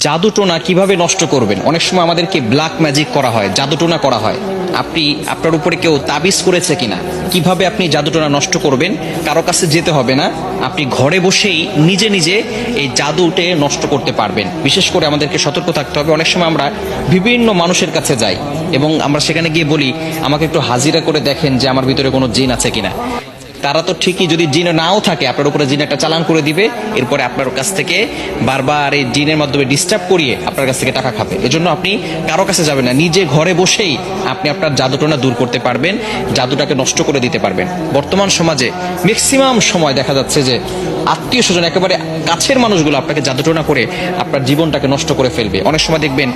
জাদুটোনা কিভাবে নষ্ট করবেন? অনেক সময় আমাদেরকে ব্ল্যাক ম্যাজিক করা হয়, জাদুটোনা করা হয়। আপনি আপনার উপরে কেউ তাবিজ করেছে কিনা, কিভাবে আপনি জাদুটোনা নষ্ট করবেন? কারো কাছে যেতে হবে না, আপনি ঘরে বসেই নিজে নিজে এই জাদুটে নষ্ট করতে পারবেন। বিশেষ করে আমাদেরকে সতর্ক থাকতে হবে। অনেক সময় আমরা বিভিন্ন মানুষের কাছে যাই এবং আমরা সেখানে গিয়ে বলি, আমাকে একটু হাজিরা করে দেখেন যে আমার ভিতরে কোনো জিন আছে কিনা। তারা তো ঠিকই, যদি জিন নাও থাকে আপনার উপরে জিন একটা চালান করে দিবে, এরপরে আপনার কাছ থেকে বারবার এই জিনের মাধ্যমে ডিস্টার্ব করিয়ে আপনার কাছ থেকে টাকা খাবে। এজন্য আপনি কারো কাছে যাবেন না, নিজে ঘরে বসেই আপনি আপনার জাদুটোনা দূর করতে পারবেন, জাদুটাকে নষ্ট করে দিতে পারবেন। বর্তমান সমাজে ম্যাক্সিমাম সময় দেখা যাচ্ছে যে আত্মীয় স্বজন, একেবারে কাছের মানুষগুলো আপনাকে জাদুটোনা করে আপনার জীবনটাকে নষ্ট করে ফেলবে। অনেক সময় দেখবেন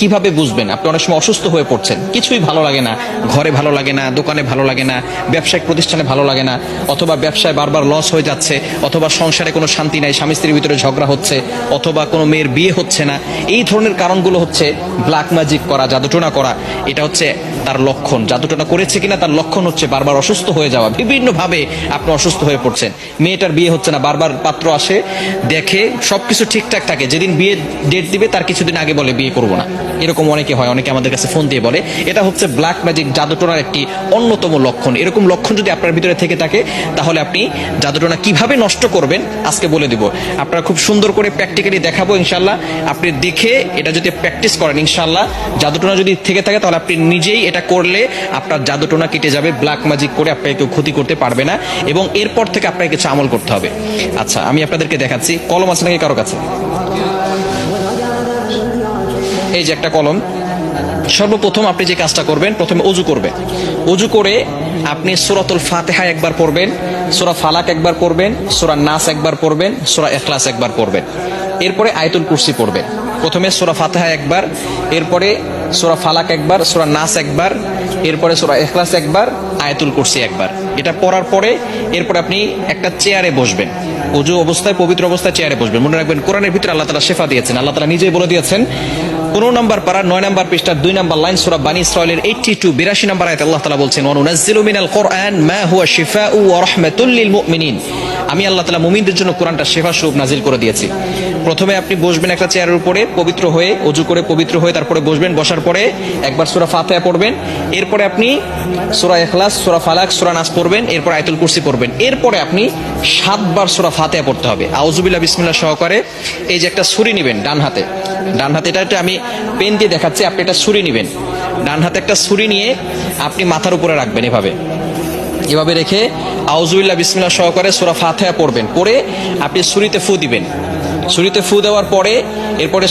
কিভাবে বুঝবেন? আপনি অনেক সময় অসুস্থ হয়ে পড়ছেন, কিছুই ভালো লাগে না, ঘরে ভালো লাগে না, দোকানে ভালো লাগে না, ব্যবসায়িক প্রতিষ্ঠানে ভালো লাগে না, অথবা ব্যবসায় বারবার লস হয়ে যাচ্ছে, অথবা সংসারে কোনো শান্তি নাই, স্বামী স্ত্রীর ভিতরে ঝগড়া হচ্ছে, অথবা কোনো মেয়ের বিয়ে হচ্ছে না। এই ধরনের কারণগুলো হচ্ছে ব্ল্যাক ম্যাজিক করা, জাদুটোনা করা। এটা হচ্ছে তার লক্ষণ। জাদুটোনা করেছে কিনা তার লক্ষণ হচ্ছে বারবার অসুস্থ হয়ে যাওয়া, বিভিন্ন ভাবে আপনি অসুস্থ হয়ে পড়ছেন। মেয়েটার বিয়ে হচ্ছে না, বারবার পাত্র আসে, দেখে সবকিছু ঠিকঠাক থাকে, যেদিন বিয়ে ডেট দিবে তার কিছুদিন আগে বলে বিয়ে করবো না। এরকম অনেকে হয়, অনেকে আমাদের কাছে ফোন দিয়ে বলে। এটা হচ্ছে ব্ল্যাক ম্যাজিক, জাদুটোনার একটি অন্যতম লক্ষণ। এরকম লক্ষণ যদি আপনার ভিতরে থেকে থাকে, তাহলে আপনি জাদুটোনা কিভাবে নষ্ট করবেন আজকে বলে দিব। আপনারা খুব সুন্দর করে প্র্যাকটিক্যালি দেখাবো ইনশাল্লাহ। আপনি দেখে এটা যদি প্র্যাকটিস করেন, ইনশাল্লাহ জাদুটোনা যদি থেকে থাকে তাহলে আপনি নিজেই এটা করলে আপনার জাদুটোনা কেটে যাবে। ব্ল্যাক ম্যাজিক করে আপনাকে কেউ ক্ষতি করতে পারবে না, এবং এরপর থেকে আপনাকে কিছু আমল করতে হবে। আচ্ছা, আমি আপনাদেরকে দেখাচ্ছি। কলম আছে নাকি কারো কাছে? এই যে একটা কলম। সর্বপ্রথম আপনি যে কাজটা করবেন, প্রথমে অজু করবেন। অজু করে আপনি সূরাতুল ফাতিহা একবার পড়বেন, সূরা ফালাক একবার পড়বেন, সূরা নাস একবার পড়বেন, সূরা ইখলাস একবার পড়বেন। এরপরে আয়াতুল কুরসি পড়বেন। প্রথমে সূরা ফাতিহা একবার, এরপরে সূরা ফালাক একবার, সূরা নাস একবার, এরপরে সূরা ইখলাস একবার, আয়াতুল কুরসি একবার। এটা পড়ার পরে এরপরে আপনি একটা চেয়ারে বসবেন। অজু অবস্থায়, পবিত্র অবস্থায় চেয়ারে বসবেন। মনে রাখবেন, কোরআনের ভিতরে আল্লাহ তাআলা শিফা দিয়েছেন। আল্লাহ তাআলা নিজেই বলে দিয়েছেন 15 নম্বর পারা 9 নম্বর পৃষ্ঠার 2 নম্বর লাইন, সূরা বানী ইসরাঈলের 82 নম্বর আয়াতে আল্লাহ তাআলা বলছেন, ওয়া নুনাজ্জিলু মিনাল কুরআন মা হুয়া শিফাউ ওয়া রাহমাতুল লিল মুমিনিন। আমি আল্লাহ তাআলা মুমিনদের জন্য কোরআনটা শিফা স্বরূপ নাজিল করে দিয়েছি। প্রথমে আপনি বসবেন একটা চেয়ারের উপরে, পবিত্র হয়ে, অজু করে পবিত্র হয়ে তারপরে বসবেন। বসার পরে একবার সূরা ফাতিহা পড়বেন, এরপরে আপনি সূরা ইখলাস, সূরা ফালাক, সূরা নাস পড়বেন, এরপর আয়াতুল কুরসি পড়বেন। এরপরে আপনি 7 বার সূরা ফাতিহা পড়তে হবে আউযুবিল্লাহ বিসমিল্লাহ সহকারে। এই যে একটা ছুরি নেবেন ডান হাতে, ডান হাতে, এটা আমি পেন দিয়ে দেখাচ্ছি, আপনি একটা ছুরি নেবেন। ডান হাতে একটা ছুরি নিয়ে আপনি মাথার উপরে রাখবেন, এভাবে রেখে আউযুবিল্লাহ বিসমিল্লাহ সহকারে সূরা ফাতিহা পড়বেন। পড়ে আপনি ছুরিতে ফু দিবেন। ছুরিতে ফু দেওয়ার পরে এরপরে